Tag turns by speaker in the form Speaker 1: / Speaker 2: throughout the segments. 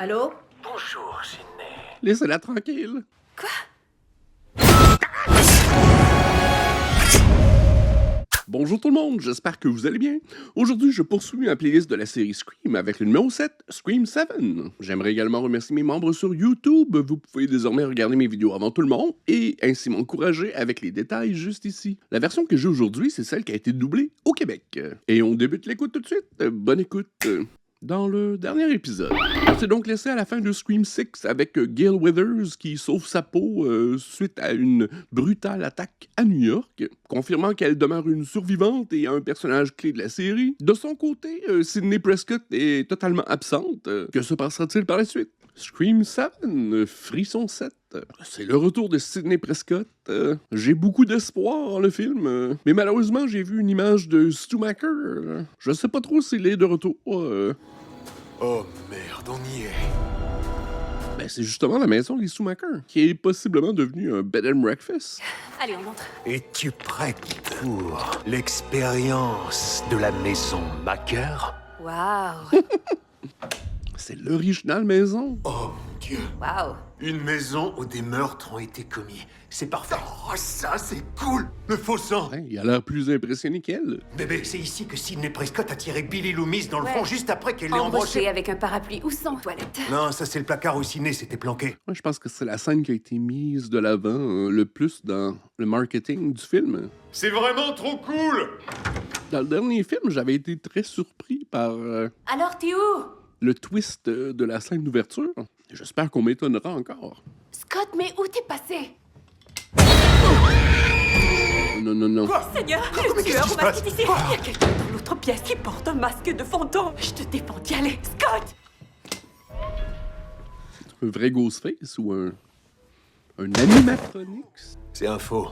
Speaker 1: Allô?
Speaker 2: Bonjour, Sydney.
Speaker 3: Laissez-la tranquille.
Speaker 1: Quoi?
Speaker 3: Bonjour tout le monde, j'espère que vous allez bien. Aujourd'hui, je poursuis ma playlist de la série Scream avec le numéro 7, Scream 7. J'aimerais également remercier mes membres sur YouTube. Vous pouvez désormais regarder mes vidéos avant tout le monde et ainsi m'encourager avec les détails juste ici. La version que j'ai aujourd'hui, c'est celle qui a été doublée au Québec. Et on débute l'écoute tout de suite. Bonne écoute. Dans le dernier épisode, on s'est donc laissé à la fin de Scream 6 avec Gail Weathers qui sauve sa peau suite à une brutale attaque à New York, confirmant qu'elle demeure une survivante et un personnage clé de la série. De son côté, Sidney Prescott est totalement absente. Que se passera-t-il par la suite? Scream 7, Frisson 7. C'est le retour de Sidney Prescott. J'ai beaucoup d'espoir en le film, mais malheureusement, j'ai vu une image de Stu Macker. Je sais pas trop s'il est de retour.
Speaker 2: Oh merde, on y est.
Speaker 3: Ben, c'est justement la maison des Stu Macker, qui est possiblement devenue un bed and breakfast.
Speaker 1: Allez, on montre.
Speaker 2: Es-tu prête pour l'expérience de la maison Macker?
Speaker 1: Waouh!
Speaker 3: C'est l'original maison.
Speaker 2: Oh mon Dieu.
Speaker 1: Waouh!
Speaker 2: Une maison où des meurtres ont été commis. C'est parfait. Oh, ça, c'est cool. Le faux sang.
Speaker 3: Ouais, il a l'air plus impressionné qu'elle.
Speaker 2: Bébé, c'est ici que Sidney Prescott a tiré Billy Loomis dans le front juste après qu'elle l'ait
Speaker 1: Embauché
Speaker 2: embroché.
Speaker 1: avec un parapluie ou sans toilette.
Speaker 2: Non, ça, c'est le placard où Sidney s'était planqué.
Speaker 3: Moi, je pense que c'est la scène qui a été mise de l'avant le plus dans le marketing du film.
Speaker 2: C'est vraiment trop cool.
Speaker 3: Dans le dernier film, j'avais été très surpris par
Speaker 1: Alors, t'es où?
Speaker 3: le twist de la scène d'ouverture. J'espère qu'on m'étonnera encore.
Speaker 1: Scott, mais où t'es passé?
Speaker 3: Non, non, non.
Speaker 1: Seigneur,
Speaker 2: mais
Speaker 1: le
Speaker 2: qu'est-ce
Speaker 1: tueur
Speaker 2: qui se
Speaker 1: remarque
Speaker 2: passe?
Speaker 1: ici. Il y a quelqu'un dans l'autre pièce qui porte un masque de fantôme. Je te défends d'y aller. Scott!
Speaker 3: Un vrai Ghostface ou un animatronics?
Speaker 2: C'est un faux.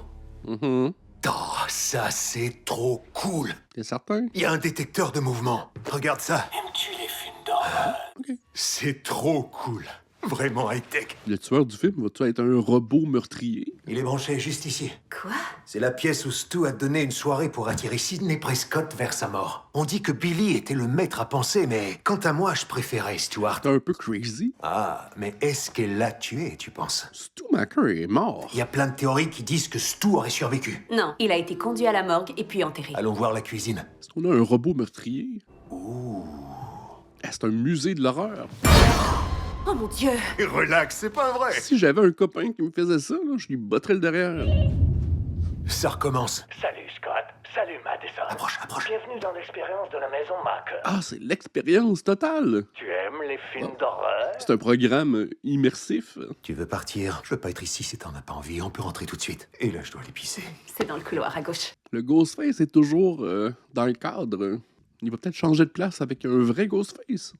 Speaker 3: Mhm.
Speaker 2: Oh, ça, c'est trop cool.
Speaker 3: T'es certain?
Speaker 2: Il y a un détecteur de mouvement. Regarde ça. Aimes-tu les films d'horreur?
Speaker 3: Ok.
Speaker 2: C'est trop cool. Vraiment high-tech.
Speaker 3: Le tueur du film va-tu être un robot meurtrier?
Speaker 2: Il est branché juste ici.
Speaker 1: Quoi?
Speaker 2: C'est la pièce où Stu a donné une soirée pour attirer Sidney Prescott vers sa mort. On dit que Billy était le maître à penser, mais quant à moi, je préférais Stuart.
Speaker 3: T'es un peu crazy.
Speaker 2: Ah, mais est-ce qu'elle l'a tué, tu penses?
Speaker 3: Stu Macker est mort.
Speaker 2: Il y a plein de théories qui disent que Stu aurait survécu.
Speaker 1: Non, il a été conduit à la morgue et puis enterré.
Speaker 2: Allons voir la cuisine.
Speaker 3: Est-ce qu'on a un robot meurtrier?
Speaker 2: Ouh.
Speaker 3: Ah, c'est un musée de l'horreur.
Speaker 1: Oh mon Dieu!
Speaker 2: Relax, c'est pas vrai.
Speaker 3: Si j'avais un copain qui me faisait ça, là, je lui botterais le derrière.
Speaker 2: Ça recommence.
Speaker 4: Salut Scott, salut Madison.
Speaker 2: Approche, approche.
Speaker 4: Bienvenue dans l'expérience de la maison Macker.
Speaker 3: Ah, c'est l'expérience totale.
Speaker 4: Tu aimes les films d'horreur?
Speaker 3: C'est un programme immersif.
Speaker 2: Tu veux partir? Je veux pas être ici si t'en as pas envie. On peut rentrer tout de suite. Et là, je dois aller pisser.
Speaker 1: C'est dans le couloir à gauche.
Speaker 3: Le Ghostface est toujours dans le cadre. Il va peut-être changer de place avec un vrai Ghostface.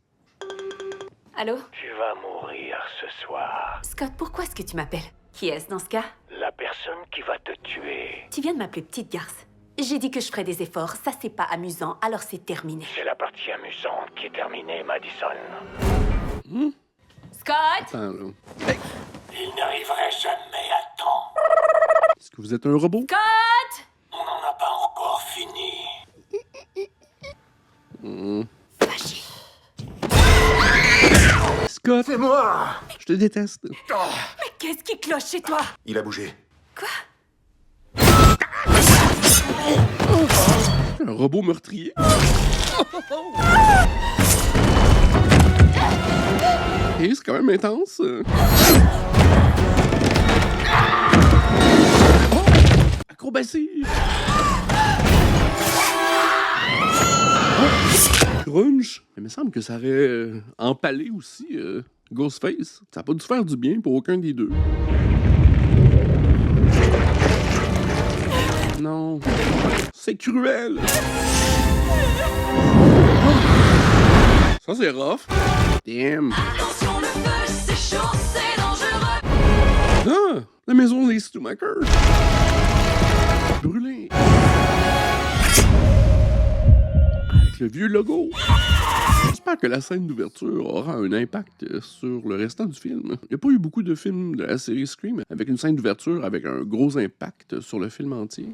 Speaker 1: Allô?
Speaker 4: Tu vas mourir ce soir.
Speaker 1: Scott, pourquoi est-ce que tu m'appelles? Qui est-ce dans ce cas?
Speaker 4: La personne qui va te tuer,
Speaker 1: Tu viens de m'appeler petite garce. J'ai dit que je ferais des efforts, ça c'est pas amusant, alors c'est terminé.
Speaker 4: c'est la partie amusante qui est terminée, Madison.
Speaker 1: Scott!
Speaker 3: Attends, là.
Speaker 4: Il n'arriverait jamais à temps.
Speaker 3: Est-ce que vous êtes un robot?
Speaker 1: Scott!
Speaker 4: On n'en a pas encore fini.
Speaker 1: Fâché.
Speaker 3: Scott,
Speaker 2: C'est moi!
Speaker 3: je te déteste.
Speaker 1: Mais qu'est-ce qui cloche chez toi?
Speaker 2: Il a bougé.
Speaker 1: Quoi?
Speaker 3: Un robot meurtrier. Et c'est quand même intense. Acrobatie. Crunch. Il me semble que ça aurait empalé aussi Ghostface. Ça n'a pas dû faire du bien pour aucun des deux. Non. C'est cruel. Ça, c'est rough. Damn.
Speaker 5: Attention, le feu, c'est chaud, c'est dangereux.
Speaker 3: Ah! La maison des Stu Macker. Brûlée. Avec le vieux logo. J'espère que la scène d'ouverture aura un impact sur le restant du film. Il n'y a pas eu beaucoup de films de la série Scream avec une scène d'ouverture avec un gros impact sur le film entier.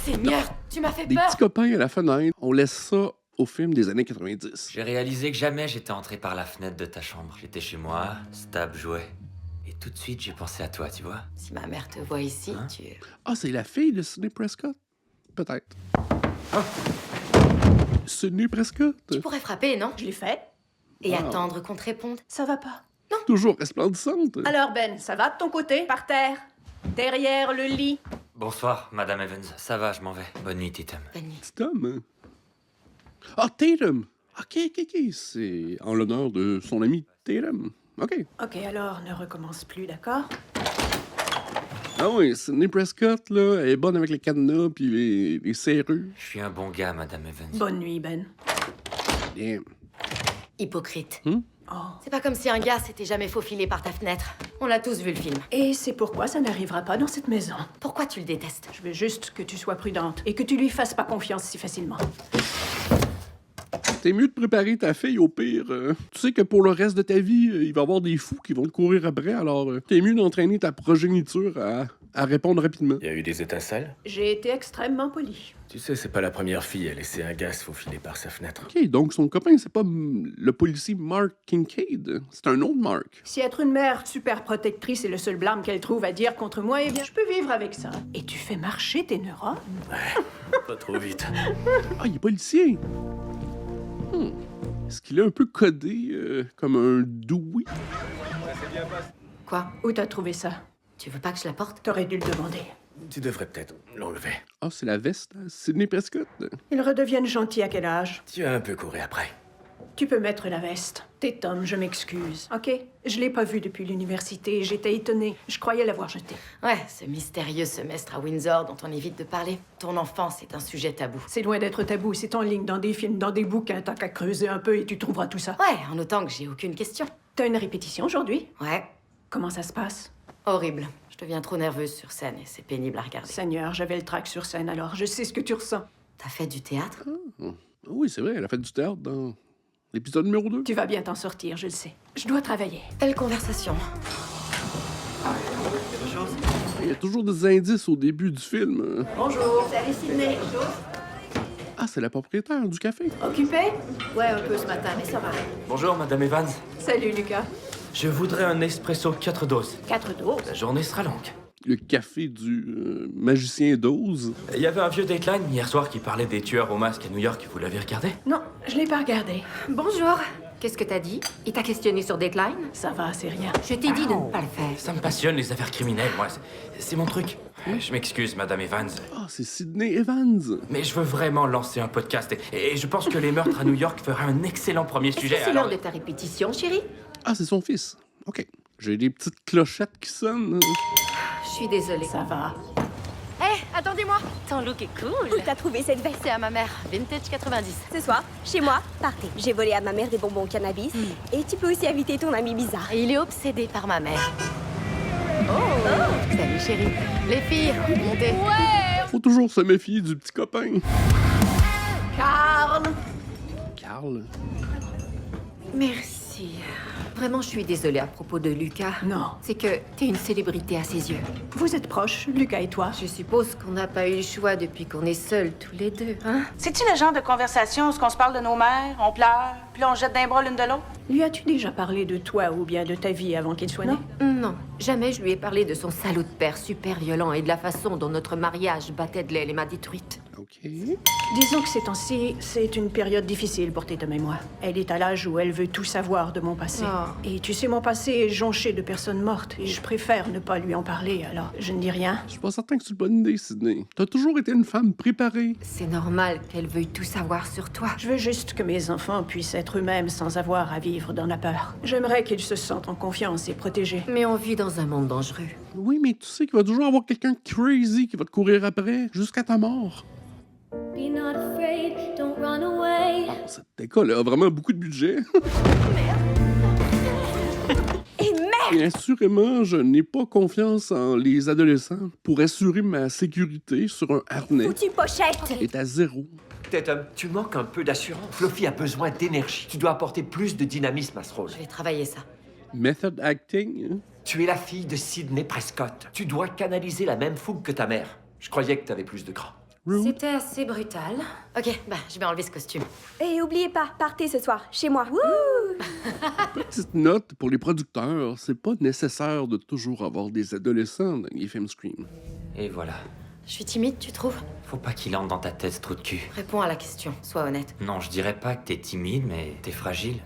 Speaker 1: Seigneur, tu m'as fait
Speaker 3: Des
Speaker 1: peur!
Speaker 3: petits copains à la fenêtre, on laisse ça au film des années 90.
Speaker 6: J'ai réalisé que jamais j'étais entré par la fenêtre de ta chambre. J'étais chez moi, Stab jouait. Et tout de suite, j'ai pensé à toi, tu vois.
Speaker 7: Si ma mère te voit ici,
Speaker 6: Hein?
Speaker 7: tu...
Speaker 3: Ah, c'est la fille de Sidney Prescott? Peut-être. Sidney Prescott?
Speaker 7: Tu pourrais frapper, non?
Speaker 8: Je l'ai fait.
Speaker 7: Et
Speaker 3: Wow.
Speaker 7: attendre qu'on te réponde.
Speaker 8: Ça va pas.
Speaker 3: Toujours resplendissante.
Speaker 8: Alors Ben, ça va de ton côté? Par terre. Derrière le lit.
Speaker 6: Bonsoir, Madame Evans. Ça va, je m'en vais. Bonne nuit, Titum.
Speaker 7: Bonne nuit.
Speaker 3: Petit homme, hein? Ah, Tatum! Ok. C'est en l'honneur de son ami Tatum. Ok.
Speaker 8: Ok, alors ne recommence plus, d'accord?
Speaker 3: Ah oui, Sidney Prescott, là, elle est bonne avec les cadenas puis les serrures.
Speaker 6: Je suis un bon gars, Madame Evans.
Speaker 8: Bonne nuit, Ben.
Speaker 3: Damn.
Speaker 7: Hypocrite.
Speaker 8: Oh.
Speaker 7: C'est pas comme si un gars s'était jamais faufilé par ta fenêtre. On a tous vu le film.
Speaker 8: Et c'est pourquoi ça n'arrivera pas dans cette maison.
Speaker 7: Pourquoi tu le détestes?
Speaker 8: Je veux juste que tu sois prudente et que tu lui fasses pas confiance si facilement.
Speaker 3: T'es mieux de préparer ta fille au pire. Tu sais que pour le reste de ta vie, il va y avoir des fous qui vont te courir après, alors t'es mieux d'entraîner ta progéniture à répondre rapidement.
Speaker 9: Il y a eu des étincelles?
Speaker 8: J'ai été extrêmement polie.
Speaker 9: Tu sais, c'est pas la première fille à laisser un gars se faufiler par sa fenêtre.
Speaker 3: Ok, donc son copain, c'est pas le policier Mark Kincaid, c'est un autre Mark.
Speaker 8: Si être une mère super protectrice est le seul blâme qu'elle trouve à dire contre moi, eh bien, je peux vivre avec ça. Et tu fais marcher tes neurones?
Speaker 9: Pas trop vite.
Speaker 3: Ah, il est policier! Est-ce qu'il est un peu codé comme un Dewey?
Speaker 7: Quoi?
Speaker 8: Où t'as trouvé ça?
Speaker 7: Tu veux pas que je la porte?
Speaker 8: T'aurais dû le demander.
Speaker 9: Tu devrais peut-être l'enlever.
Speaker 3: Ah, c'est la veste à Sidney Prescott.
Speaker 8: Ils redeviennent gentils à quel âge?
Speaker 9: Tu as un peu couru après.
Speaker 8: Tu peux mettre la veste. T'es Tom, je m'excuse. Ok? Je l'ai pas vu depuis l'université. J'étais étonnée. Je croyais l'avoir jeté.
Speaker 7: Ouais, ce mystérieux semestre à Windsor dont on évite de parler. Ton enfance est un sujet tabou.
Speaker 8: C'est loin d'être tabou. C'est en ligne dans des films, dans des bouquins. T'as qu'à creuser un peu et tu trouveras tout ça.
Speaker 7: Ouais, en autant que j'ai aucune question.
Speaker 8: T'as une répétition aujourd'hui?
Speaker 7: Ouais,
Speaker 8: Comment ça se passe?
Speaker 7: horrible. Je deviens trop nerveuse sur scène et c'est pénible à regarder.
Speaker 8: Seigneur, j'avais le trac sur scène, alors je sais ce que tu ressens.
Speaker 7: T'as fait du théâtre?
Speaker 3: Ah oui, c'est vrai, elle a fait du théâtre dans l'épisode numéro 2.
Speaker 8: Tu vas bien t'en sortir, je le sais. Je dois travailler.
Speaker 7: Belle conversation.
Speaker 3: Il y a toujours des indices au début du film.
Speaker 8: Bonjour. Salut Sydney.
Speaker 3: Ah, c'est la propriétaire du café.
Speaker 8: Occupé? Ouais, un peu ce matin, mais ça va.
Speaker 6: Bonjour, Madame Evans.
Speaker 8: Salut Lucas.
Speaker 6: Je voudrais un espresso 4 doses.
Speaker 8: 4 doses.
Speaker 6: La journée sera longue.
Speaker 3: Le café du magicien d'Oz.
Speaker 6: Il y avait un vieux Dateline hier soir qui parlait des tueurs au masque à New York. Vous l'avez regardé?
Speaker 8: Non, je l'ai pas regardé.
Speaker 7: Bonjour. Qu'est-ce que t'as dit? Il t'a questionné sur Deadline?
Speaker 8: Ça va, c'est rien.
Speaker 7: Je t'ai dit de ne pas le faire.
Speaker 6: Ça me passionne, les affaires criminelles, moi. C'est mon truc. Je m'excuse, Madame Evans.
Speaker 3: Ah, c'est Sidney Evans.
Speaker 6: Mais je veux vraiment lancer un podcast. Et je pense que les meurtres à New York feraient un excellent premier
Speaker 7: Est-ce que
Speaker 6: sujet.
Speaker 7: c'est
Speaker 6: alors-
Speaker 7: l'heure de ta répétition, chérie?
Speaker 3: Ah, c'est son fils. OK. J'ai des petites clochettes qui sonnent.
Speaker 7: Je suis désolée.
Speaker 8: Ça va.
Speaker 7: Hé, attendez-moi! Ton look est cool!
Speaker 10: Où t'as trouvé cette veste?
Speaker 7: C'est à ma mère, vintage 90.
Speaker 10: Ce soir, chez moi, partez. J'ai volé à ma mère des bonbons cannabis. Et tu peux aussi inviter ton ami bizarre.
Speaker 7: Et il est obsédé par ma mère. Oh! Salut, chérie. Les filles, montez.
Speaker 3: Faut toujours se méfier du petit copain.
Speaker 8: Carl!
Speaker 3: Carl.
Speaker 7: Merci. Vraiment, je suis désolée à propos de Lucas.
Speaker 8: Non.
Speaker 7: C'est que t'es une célébrité à ses yeux.
Speaker 8: Vous êtes proches, Lucas et toi?
Speaker 7: Je suppose qu'on n'a pas eu le choix depuis qu'on est seuls tous les deux, hein?
Speaker 11: C'est-tu le genre de conversation où on se parle de nos mères, on pleure, puis là on jette d'un bras l'une de l'autre?
Speaker 8: Lui as-tu déjà parlé de toi ou bien de ta vie avant qu'il soit né?
Speaker 7: Non, jamais je lui ai parlé de son salaud de père super violent et de la façon dont notre mariage battait de l'aile et m'a détruite.
Speaker 3: OK.
Speaker 8: Disons que ces temps-ci, c'est une période difficile pour Tatum et moi. Elle est à l'âge où elle veut tout savoir de mon passé.
Speaker 7: Oh.
Speaker 8: Et tu sais, mon passé est jonché de personnes mortes et je préfère ne pas lui en parler, alors je ne dis rien.
Speaker 3: Je suis pas certain que c'est une bonne idée, Sidney. T'as toujours été une femme préparée.
Speaker 7: C'est normal qu'elle veuille tout savoir sur toi.
Speaker 8: Je veux juste que mes enfants puissent être eux-mêmes sans avoir à vivre dans la peur. J'aimerais qu'ils se sentent en confiance et protégés.
Speaker 7: Mais on vit dans un monde dangereux.
Speaker 3: Oui, mais tu sais qu'il va toujours avoir quelqu'un de crazy qui va te courir après jusqu'à ta mort.
Speaker 5: Be not afraid, don't run away.
Speaker 3: Cette école a vraiment beaucoup de budget.
Speaker 10: Et merde!
Speaker 3: Et assurément, je n'ai pas confiance en les adolescents pour assurer ma sécurité sur un harnais.
Speaker 10: Foutue pochette!
Speaker 3: Est à 0.
Speaker 12: Tatum, tu manques un peu d'assurance. Fluffy a besoin d'énergie. Tu dois apporter plus de dynamisme à ce rôle.
Speaker 7: Je vais travailler ça.
Speaker 3: Method acting. Hein?
Speaker 12: Tu es la fille de Sidney Prescott. Tu dois canaliser la même fougue que ta mère. Je croyais que t'avais plus de cran.
Speaker 3: Rude.
Speaker 7: C'était assez brutal. Ok, bah, je vais enlever ce costume.
Speaker 10: Et oubliez pas, partez ce soir, chez moi.
Speaker 3: Petite note pour les producteurs, c'est pas nécessaire de toujours avoir des adolescents dans les films Scream.
Speaker 6: Et voilà.
Speaker 7: Je suis timide, tu trouves?
Speaker 6: Faut pas qu'il entre dans ta tête, ce trou de cul.
Speaker 7: Réponds à la question, sois honnête.
Speaker 6: Non, je dirais pas que t'es timide, mais t'es fragile.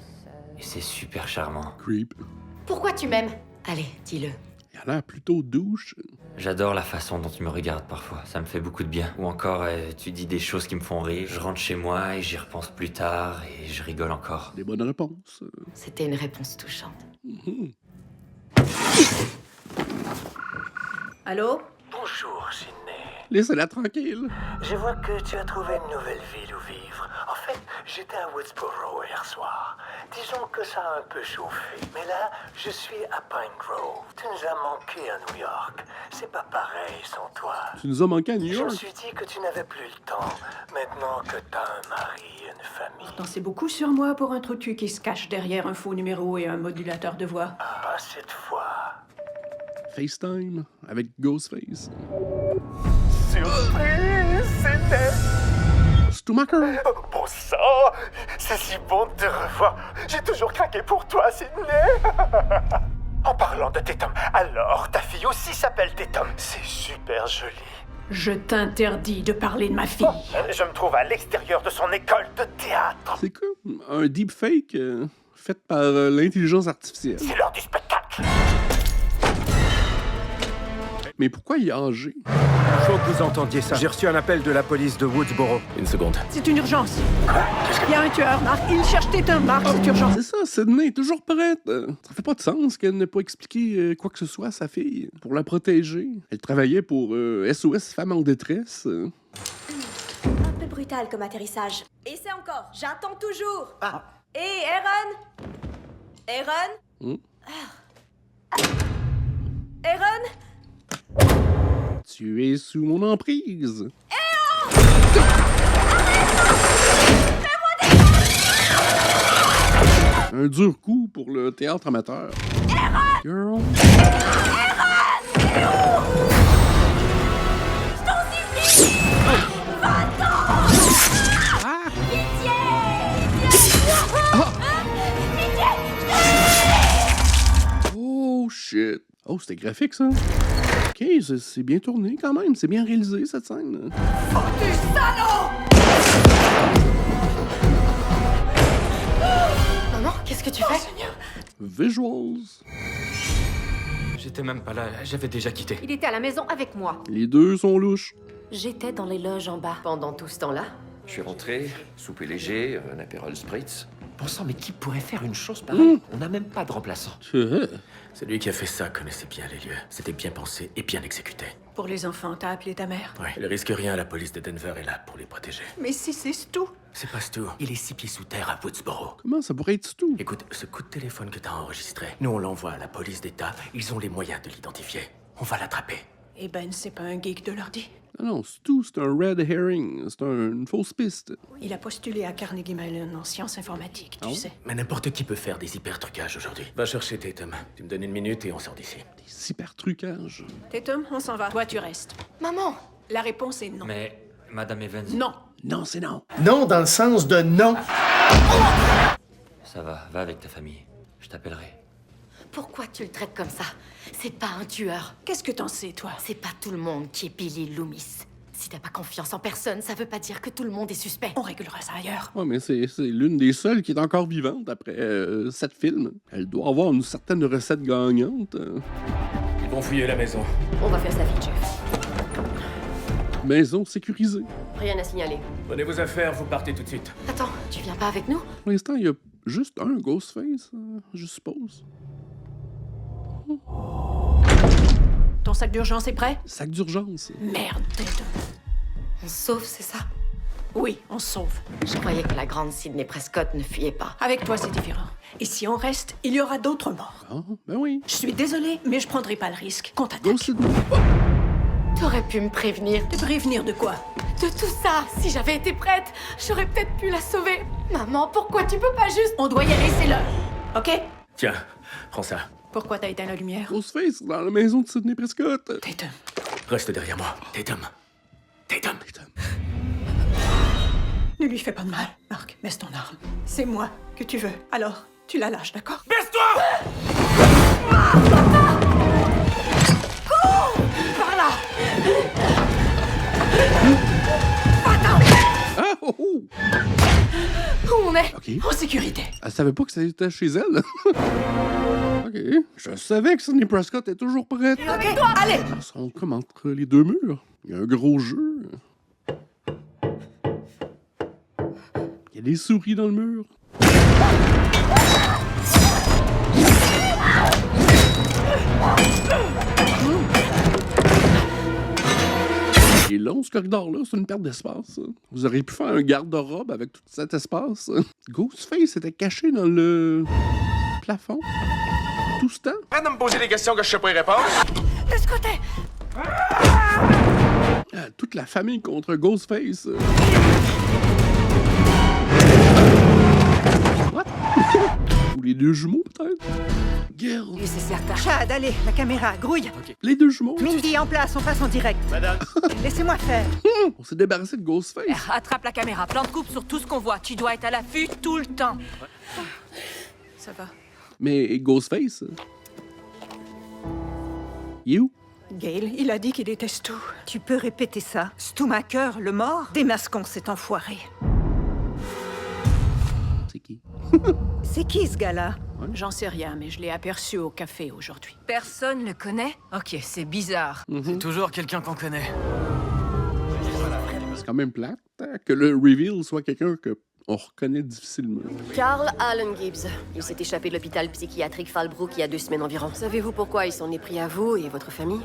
Speaker 6: Et c'est super charmant.
Speaker 3: Creep.
Speaker 7: Pourquoi tu m'aimes? Allez, dis-le.
Speaker 3: Il a l'air plutôt douche.
Speaker 6: J'adore la façon dont tu me regardes parfois, ça me fait beaucoup de bien. Ou encore, tu dis des choses qui me font rire. Je rentre chez moi et j'y repense plus tard et je rigole encore.
Speaker 3: Des bonnes réponses.
Speaker 7: C'était une réponse touchante.
Speaker 8: Allô?
Speaker 4: Bonjour, Sydney.
Speaker 3: Laissez-la tranquille.
Speaker 4: Je vois que tu as trouvé une nouvelle ville où vivre. En fait, j'étais à Woodsboro hier soir. Disons que ça a un peu chauffé. Mais là, je suis à Pine Grove. Tu nous as manqué à New York. C'est pas pareil sans toi.
Speaker 3: Tu nous as manqué à New
Speaker 4: Je me
Speaker 3: York.
Speaker 4: suis dit que tu n'avais plus le temps. Maintenant que t'as un mari et une famille.
Speaker 8: T'en sais beaucoup sur moi pour un trou de cul qui se cache derrière un faux numéro et un modulateur de voix.
Speaker 4: Pas cette fois.
Speaker 3: FaceTime avec Ghostface.
Speaker 4: Surprise, Sydney!
Speaker 3: Stumacher.
Speaker 4: Bon sang, c'est si bon de te revoir. J'ai toujours craqué pour toi, Sydney. En parlant de Tatum, alors ta fille aussi s'appelle Tatum. C'est super joli.
Speaker 8: Je t'interdis de parler de ma fille.
Speaker 4: Je me trouve à l'extérieur de son école de théâtre.
Speaker 3: C'est quoi? Un deepfake fait par l'intelligence artificielle.
Speaker 4: C'est l'heure du spectacle.
Speaker 3: Mais pourquoi il est âgé?
Speaker 9: Faut que vous entendiez ça. J'ai reçu un appel de la police de Woodsboro. Une seconde.
Speaker 8: C'est une urgence. Il y a un tueur, Marc. Il cherche Tatum, Marc. C'est urgent.
Speaker 3: C'est ça, Sydney est toujours prête. Ça fait pas de sens qu'elle n'ait pas expliqué quoi que ce soit à sa fille pour la protéger. Elle travaillait pour SOS Femmes en détresse.
Speaker 10: Un peu brutal comme atterrissage. Et c'est encore, j'attends toujours. Hé, Aaron? Aaron? Aaron?
Speaker 3: Tu es sous mon emprise. Un dur coup pour le théâtre amateur. Girl. Oh shit. Oh, c'était graphique ça. Ok, c'est bien tourné quand même. C'est bien réalisé cette scène.
Speaker 7: Maman, qu'est-ce que tu fais?
Speaker 3: Visuals.
Speaker 9: J'étais même pas là, j'avais déjà quitté.
Speaker 7: Il était à la maison avec moi.
Speaker 3: Les deux sont louches.
Speaker 1: J'étais dans les loges en bas.
Speaker 7: Pendant tout ce temps-là,
Speaker 12: Je suis rentré, souper léger, un apérol spritz. Bon sang, mais qui pourrait faire une chose pareille? On n'a même pas de remplaçant.
Speaker 9: Celui qui a fait ça connaissait bien les lieux. C'était bien pensé et bien exécuté.
Speaker 8: Pour les enfants, t'as appelé ta mère.
Speaker 9: Ouais, il risque rien, la police de Denver est là pour les protéger.
Speaker 8: Mais si c'est tout.
Speaker 9: C'est pas Stu, il est 6 pieds sous terre à Woodsboro.
Speaker 3: Comment ça pourrait être tout?
Speaker 9: Écoute, ce coup de téléphone que t'as enregistré, nous on l'envoie à la police d'État, ils ont les moyens de l'identifier. On va l'attraper.
Speaker 8: Et Ben, c'est pas un geek de l'ordi.
Speaker 3: Ah non, c'est tout. C'est un red herring. C'est une fausse piste.
Speaker 8: Il a postulé à Carnegie Mellon en sciences informatiques, tu sais.
Speaker 9: Mais n'importe qui peut faire des hyper-trucages aujourd'hui. Va chercher Tatum. Tu me donnes 1 minute et on sort d'ici.
Speaker 3: Des hyper trucages.
Speaker 8: Tatum, on s'en va. Toi, tu restes.
Speaker 7: maman!
Speaker 8: La réponse est non.
Speaker 6: Mais, Madame Evans...
Speaker 8: Non.
Speaker 3: Non, c'est non.
Speaker 13: Non, dans le sens de non.
Speaker 6: Ça va avec ta famille. Je t'appellerai.
Speaker 7: Pourquoi tu le traites comme ça? C'est pas un tueur.
Speaker 8: Qu'est-ce que t'en sais, toi?
Speaker 7: C'est pas tout le monde qui est Billy Loomis. Si t'as pas confiance en personne, ça veut pas dire que tout le monde est suspect.
Speaker 8: On réglera ça ailleurs.
Speaker 3: Ouais, mais c'est l'une des seules qui est encore vivante après 7 films. Elle doit avoir une certaine recette gagnante.
Speaker 9: Ils vont fouiller la maison.
Speaker 7: On va faire ça vite, chef.
Speaker 3: Maison sécurisée.
Speaker 7: Rien à signaler.
Speaker 9: Prenez vos affaires, vous partez tout de suite.
Speaker 7: Attends, tu viens pas avec nous?
Speaker 3: Pour l'instant, il y a juste un Ghostface, je suppose.
Speaker 8: Ton sac d'urgence est prêt?
Speaker 3: Sac d'urgence.
Speaker 8: Merde, Tatum.
Speaker 7: On se sauve, c'est ça?
Speaker 8: Oui, on se sauve.
Speaker 7: Je croyais que la grande Sydney Prescott ne fuyait pas.
Speaker 8: Avec toi, c'est différent. Et si on reste, il y aura d'autres morts.
Speaker 3: Ah, ben oui.
Speaker 8: Je suis désolée, mais je prendrai pas le risque qu'on t'attaque.
Speaker 3: Go Sydney.
Speaker 7: T'aurais pu me prévenir.
Speaker 8: Te prévenir de quoi?
Speaker 7: De tout ça, si j'avais été prête, j'aurais peut-être pu la sauver. Maman, pourquoi tu peux pas juste...
Speaker 8: On doit y aller, c'est l'heure. OK?
Speaker 9: Tiens, prends ça.
Speaker 8: Pourquoi t'as éteint la lumière?
Speaker 3: Ghostface dans la maison de Sydney Prescott.
Speaker 8: Tatum.
Speaker 9: Reste derrière moi. Tatum. Tatum.
Speaker 3: Tatum.
Speaker 8: Ne lui fais pas de mal. Marc, baisse ton arme. C'est moi que tu veux. Alors, tu la lâches, d'accord?
Speaker 9: Baisse-toi!
Speaker 8: Cours! Par là!
Speaker 3: Ah, oh, oh!
Speaker 8: Où on est?
Speaker 3: OK.
Speaker 8: En sécurité.
Speaker 3: Elle savait pas que c'était chez elle. OK. Je savais que Sidney Prescott est toujours prête.
Speaker 8: Ok, allez!
Speaker 3: Elles sont comme entre les deux murs. Il y a un gros jeu. Il y a des souris dans le mur. Il est long, ce corridor-là. C'est une perte d'espace. Vous auriez pu faire un garde-robe avec tout cet espace. Ghostface était caché dans le plafond. Tout ce temps.
Speaker 9: Arrête de me poser des questions que je sais pas y répondre.
Speaker 8: De ce côté!
Speaker 3: Toute la famille contre Ghostface. What? Ou les deux jumeaux, peut-être? Girl.
Speaker 8: Oui, c'est certain. Chad, allez, la caméra, grouille.
Speaker 3: Okay. Les deux jumeaux.
Speaker 8: Mindy, en place, on passe en direct.
Speaker 9: Madame.
Speaker 8: Laissez-moi faire.
Speaker 3: On s'est débarrassé de Ghostface.
Speaker 14: Attrape la caméra, plan de coupe sur tout ce qu'on voit. Tu dois être à l'affût tout le temps.
Speaker 8: Ça va.
Speaker 3: Mais Ghostface? Il est où?
Speaker 8: Gale, il a dit qu'il était Stu. Tu peux répéter ça? Stumacher, le mort? Démasquons cet enfoiré.
Speaker 3: C'est qui?
Speaker 8: C'est qui, ce gars-là? J'en sais rien, mais je l'ai aperçu au café aujourd'hui.
Speaker 14: Personne le connaît? Ok, c'est bizarre.
Speaker 9: C'est toujours quelqu'un qu'on connaît.
Speaker 3: C'est quand même plate hein, que le reveal soit quelqu'un qu'on reconnaît difficilement.
Speaker 15: Carl Allen Gibbs. Il s'est échappé de l'hôpital psychiatrique Fallbrook il y a 2 semaines environ. Savez-vous pourquoi il s'en est pris à vous et votre famille?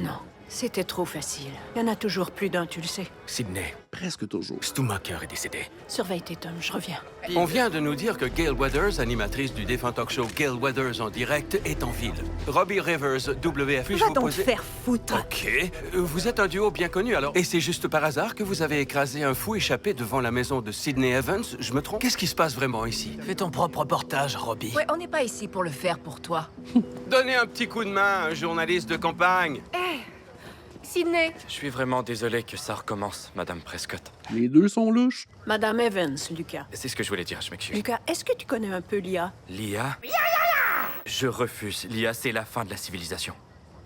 Speaker 8: Non, c'était trop facile. Il y en a toujours plus d'un, tu le sais.
Speaker 9: Sydney.
Speaker 3: Presque toujours.
Speaker 9: Stumacher est décédé.
Speaker 8: Surveille tes tomes, je reviens.
Speaker 16: On vient de nous dire que Gail Weathers, animatrice du défunt talk show Gail Weathers en direct, est en ville. Robbie Rivers, WF, puis-je
Speaker 8: Va
Speaker 16: vous
Speaker 8: donc
Speaker 16: poser...
Speaker 8: faire foutre.
Speaker 16: Ok. Vous êtes un duo bien connu alors. Et c'est juste par hasard que vous avez écrasé un fou échappé devant la maison de Sydney Evans, je me trompe? Qu'est-ce qui se passe vraiment ici?
Speaker 9: Fais ton propre reportage, Robbie.
Speaker 14: Ouais, on n'est pas ici pour le faire pour toi.
Speaker 16: Donnez un petit coup de main à un journaliste de campagne.
Speaker 14: Sydney!
Speaker 6: Je suis vraiment désolé que ça recommence, Madame Prescott.
Speaker 3: Les deux sont louches.
Speaker 8: Madame Evans, Lucas.
Speaker 6: C'est ce que je voulais dire, je m'excuse.
Speaker 8: Lucas, est-ce que tu connais un peu Lia?
Speaker 6: Lia? Je refuse. Lia, c'est la fin de la civilisation.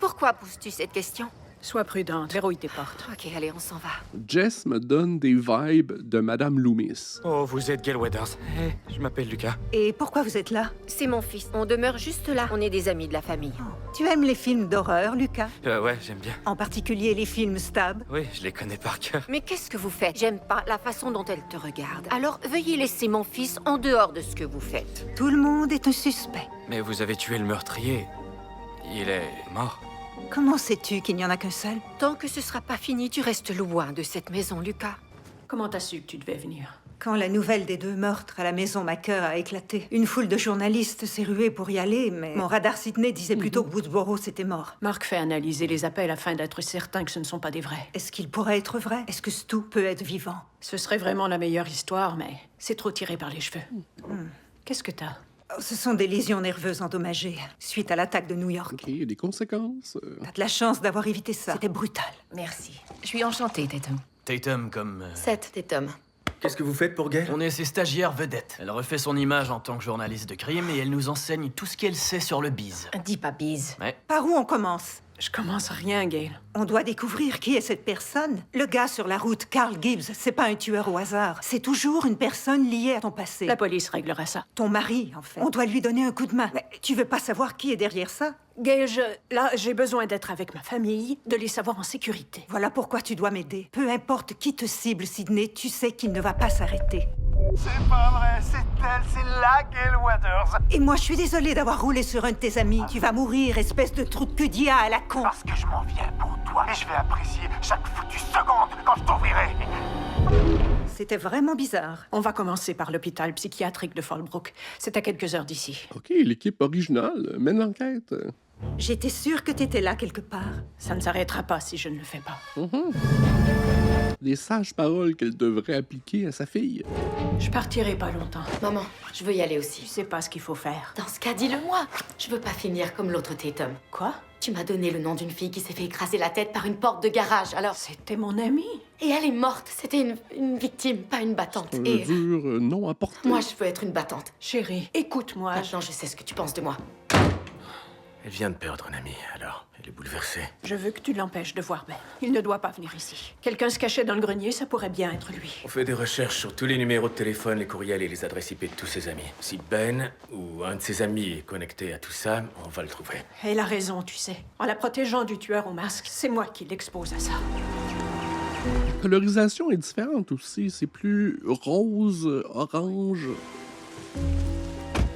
Speaker 7: Pourquoi poses-tu cette question?
Speaker 8: Sois prudente, verrouille tes portes.
Speaker 7: Ok, allez, on s'en va.
Speaker 3: Jess me donne des vibes de Madame Loomis.
Speaker 6: Oh, vous êtes Gail Weathers. Hé, je m'appelle Lucas.
Speaker 8: Et pourquoi vous êtes là?
Speaker 7: C'est mon fils. On demeure juste là. On est des amis de la famille.
Speaker 8: Tu aimes les films d'horreur, Lucas?
Speaker 6: Ouais, j'aime bien.
Speaker 8: En particulier les films Stab?
Speaker 6: Oui, je les connais par cœur.
Speaker 7: Mais qu'est-ce que vous faites? J'aime pas la façon dont elle te regarde. Alors, veuillez laisser mon fils en dehors de ce que vous faites.
Speaker 8: Tout le monde est un suspect.
Speaker 6: Mais vous avez tué le meurtrier. Il est mort.
Speaker 8: Comment sais-tu qu'il n'y en a qu'un seul?
Speaker 7: Tant que ce sera pas fini, tu restes loin de cette maison, Lucas.
Speaker 8: Comment t'as su que tu devais venir?
Speaker 17: Quand la nouvelle des 2 meurtres à la maison Macker a éclaté, une foule de journalistes s'est ruée pour y aller, mais mon radar Sydney disait plutôt que Woodsboro c'était mort.
Speaker 8: Marc fait analyser les appels afin d'être certain que ce ne sont pas des vrais.
Speaker 17: Est-ce qu'il pourrait être vrai? Est-ce que Stu peut être vivant?
Speaker 8: Ce serait vraiment la meilleure histoire, mais c'est trop tiré par les cheveux. Qu'est-ce que t'as?
Speaker 17: Oh, ce sont des lésions nerveuses endommagées suite à l'attaque de New York.
Speaker 3: OK, il y a des conséquences.
Speaker 17: T'as de la chance d'avoir évité ça. C'était brutal.
Speaker 14: Merci. Je suis enchantée, Tatum.
Speaker 9: Tatum comme...
Speaker 15: Seth, Tatum.
Speaker 9: Qu'est-ce que vous faites pour Gail? On est ses stagiaires vedettes. Elle refait son image en tant que journaliste de crime et elle nous enseigne tout ce qu'elle sait sur le bise.
Speaker 14: Dis pas bise.
Speaker 9: Ouais.
Speaker 17: Par où on commence?
Speaker 8: Je commence rien, Gail.
Speaker 17: On doit découvrir qui est cette personne. Le gars sur la route, Carl Gibbs, c'est pas un tueur au hasard. C'est toujours une personne liée à ton passé.
Speaker 8: La police réglera ça.
Speaker 17: Ton mari, en fait. On doit lui donner un coup de main. Mais tu veux pas savoir qui est derrière ça?
Speaker 8: Gail, là, j'ai besoin d'être avec ma famille, de les savoir en sécurité.
Speaker 17: Voilà pourquoi tu dois m'aider. Peu importe qui te cible, Sydney, tu sais qu'il ne va pas s'arrêter.
Speaker 4: C'est pas vrai, c'est elle, c'est la Gail Weathers.
Speaker 17: Et moi, je suis désolée d'avoir roulé sur un de tes amis. Tu vas mourir, espèce de trou de cul à la con.
Speaker 4: Parce que je m'en viens pour toi et je vais apprécier chaque foutue seconde quand je t'ouvrirai.
Speaker 17: C'était vraiment bizarre.
Speaker 8: On va commencer par l'hôpital psychiatrique de Fallbrook. C'est à quelques heures d'ici.
Speaker 3: OK, l'équipe originale mène l'enquête.
Speaker 17: J'étais sûre que t'étais là quelque part.
Speaker 8: Ça ne s'arrêtera pas si je ne le fais pas.
Speaker 3: Des sages paroles qu'elle devrait appliquer à sa fille.
Speaker 8: Je partirai pas longtemps.
Speaker 7: Maman, je veux y aller aussi.
Speaker 8: Tu sais pas ce qu'il faut faire.
Speaker 7: Dans ce cas, dis-le-moi. Je veux pas finir comme l'autre Tatum.
Speaker 8: Quoi?
Speaker 7: Tu m'as donné le nom d'une fille qui s'est fait écraser la tête par une porte de garage, alors...
Speaker 8: C'était mon amie.
Speaker 7: Et elle est morte. C'était une victime, pas une battante. Et
Speaker 3: Dur non à porter.
Speaker 7: moi, je veux être une battante.
Speaker 8: Chérie, écoute-moi.
Speaker 7: Maintenant, je sais ce que tu penses de moi.
Speaker 4: Elle vient de perdre un ami, alors elle est bouleversée.
Speaker 8: Je veux que tu l'empêches de voir Ben. Il ne doit pas venir ici. Quelqu'un se cachait dans le grenier, ça pourrait bien être lui.
Speaker 4: On fait des recherches sur tous les numéros de téléphone, les courriels et les adresses IP de tous ses amis. Si Ben ou un de ses amis est connecté à tout ça, on va le trouver.
Speaker 8: Elle a raison, tu sais. En la protégeant du tueur au masque, c'est moi qui l'expose à ça.
Speaker 3: La colorisation est différente aussi. C'est plus rose, orange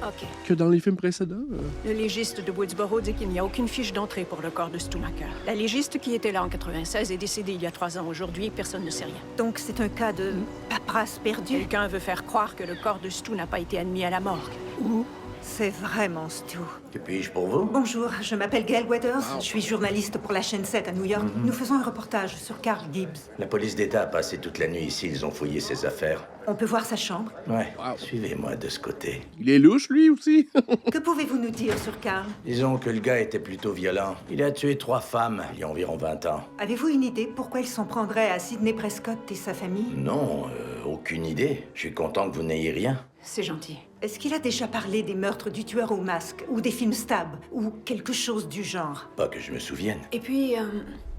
Speaker 8: OK.
Speaker 3: que dans les films précédents.
Speaker 8: Le légiste de Woodsboro dit qu'il n'y a aucune fiche d'entrée pour le corps de Stumacher. La légiste qui était là en 96 est décédée il y a 3 ans aujourd'hui et personne ne sait rien.
Speaker 17: Donc c'est un cas de paperasse perdue.
Speaker 8: Quelqu'un veut faire croire que le corps de Stu n'a pas été admis à la morgue. Ou
Speaker 17: C'est vraiment Stu.
Speaker 18: Que puis-je pour vous?
Speaker 17: Bonjour, je m'appelle Gail Weathers. Je suis journaliste pour la chaîne 7 à New York. Nous faisons un reportage sur Carl Gibbs.
Speaker 18: La police d'État a passé toute la nuit ici, ils ont fouillé ses affaires.
Speaker 17: On peut voir sa chambre.
Speaker 18: Ouais, suivez-moi de ce côté.
Speaker 3: Il est louche, lui aussi.
Speaker 17: Que pouvez-vous nous dire sur Carl?
Speaker 18: Disons que le gars était plutôt violent. Il a tué 3 femmes il y a environ 20 ans.
Speaker 17: Avez-vous une idée pourquoi il s'en prendrait à Sidney Prescott et sa famille?
Speaker 18: Non, aucune idée. Je suis content que vous n'ayez rien.
Speaker 8: c'est gentil.
Speaker 17: Est-ce qu'il a déjà parlé des meurtres du tueur au masque, ou des films Stab, ou quelque chose du genre?
Speaker 18: Pas que je me souvienne.
Speaker 8: Et puis,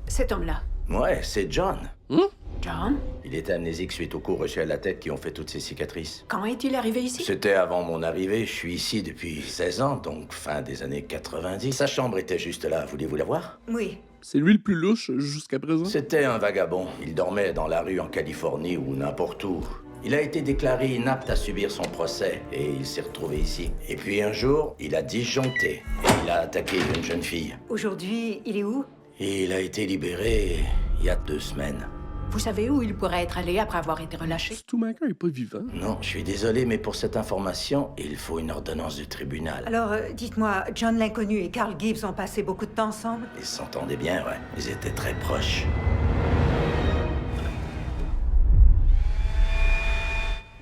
Speaker 8: cet homme-là.
Speaker 18: Ouais, c'est John.
Speaker 8: John?
Speaker 18: Il est amnésique suite aux coups reçus à la tête qui ont fait toutes ses cicatrices.
Speaker 8: Quand est-il arrivé ici?
Speaker 18: C'était avant mon arrivée. Je suis ici depuis 16 ans, donc fin des années 90. Sa chambre était juste là. Voulez-vous la voir?
Speaker 17: Oui.
Speaker 3: C'est lui le plus louche jusqu'à présent?
Speaker 18: C'était un vagabond. Il dormait dans la rue en Californie ou n'importe où. Il a été déclaré inapte à subir son procès et il s'est retrouvé ici. Et puis un jour, il a disjoncté et il a attaqué une jeune fille.
Speaker 17: Aujourd'hui, il est où?
Speaker 18: Et il a été libéré il y a 2 semaines.
Speaker 8: Vous savez où il pourrait être allé après avoir été relâché?
Speaker 3: Stumacher est pas vivant.
Speaker 18: Non, je suis désolé, mais pour cette information, il faut une ordonnance du tribunal.
Speaker 17: Alors, dites-moi, John l'inconnu et Carl Gibbs ont passé beaucoup de temps ensemble?
Speaker 18: Ils s'entendaient bien, ouais. Ils étaient très proches.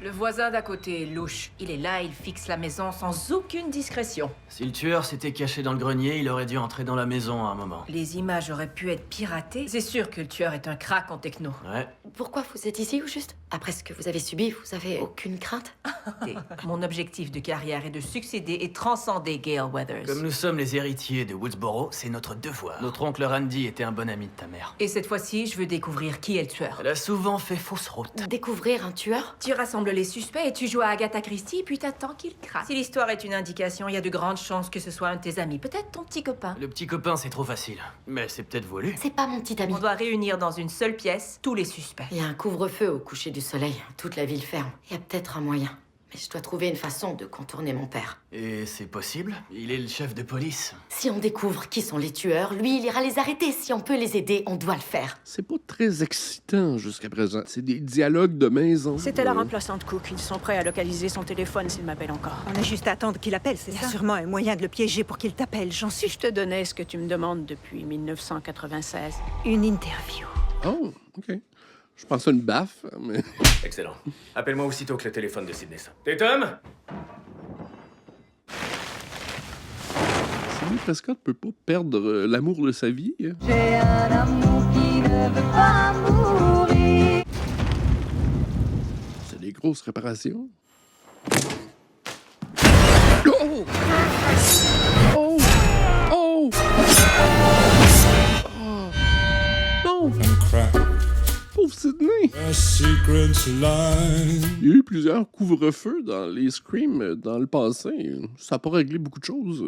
Speaker 14: Le voisin d'à côté est louche. Il est là, il fixe la maison sans aucune discrétion.
Speaker 9: Si le tueur s'était caché dans le grenier, il aurait dû entrer dans la maison à un moment.
Speaker 14: Les images auraient pu être piratées. C'est sûr que le tueur est un crack en techno.
Speaker 9: Ouais.
Speaker 7: Pourquoi vous êtes ici, ou juste? Après ce que vous avez subi, vous avez aucune crainte?
Speaker 14: Mon objectif de carrière est de succéder et transcender Gail Weathers.
Speaker 9: Comme nous sommes les héritiers de Woodsboro, c'est notre devoir. Notre oncle Randy était un bon ami de ta mère.
Speaker 14: Et cette fois-ci, je veux découvrir qui est le tueur.
Speaker 9: Elle a souvent fait fausse route.
Speaker 7: Découvrir un tueur?
Speaker 14: Tu rassembles les suspects et tu joues à Agatha Christie, puis t'attends qu'il craque. Si l'histoire est une indication, il y a de grandes chances que ce soit un de tes amis. Peut-être ton petit copain.
Speaker 9: Le petit copain, c'est trop facile. Mais c'est peut-être voulu.
Speaker 7: C'est pas mon petit ami.
Speaker 14: On doit réunir dans une seule pièce tous les suspects.
Speaker 7: Il y a un couvre-feu au coucher du soleil. Toute la ville ferme. Il y a peut-être un moyen. Mais je dois trouver une façon de contourner mon père.
Speaker 9: Et c'est possible? Il est le chef de police.
Speaker 7: Si on découvre qui sont les tueurs, lui, il ira les arrêter. Si on peut les aider, on doit le faire.
Speaker 3: C'est pas très excitant jusqu'à présent. C'est des dialogues de maison.
Speaker 8: C'était la remplaçante Cook. Ils sont prêts à localiser son téléphone s'il m'appelle encore.
Speaker 17: On a juste à attendre qu'il appelle, c'est ça? Il y a sûrement un moyen de le piéger pour qu'il t'appelle, j'en suis.
Speaker 8: Si je te donnais ce que tu me demandes depuis 1996.
Speaker 17: Une interview.
Speaker 3: Oh, OK. Je pense à une baffe, mais...
Speaker 4: Excellent. Appelle-moi aussitôt que le téléphone de Sidney sonne. Tatum?
Speaker 3: Sidney Prescott peut pas perdre l'amour de sa vie.
Speaker 5: J'ai un amour qui ne veut pas mourir.
Speaker 3: C'est des grosses réparations. Oh! Oh! Oh! Oh! Non! Pauvre Sidney! Il y a eu plusieurs couvre-feux dans les Scream dans le passé. Ça n'a pas réglé beaucoup de choses.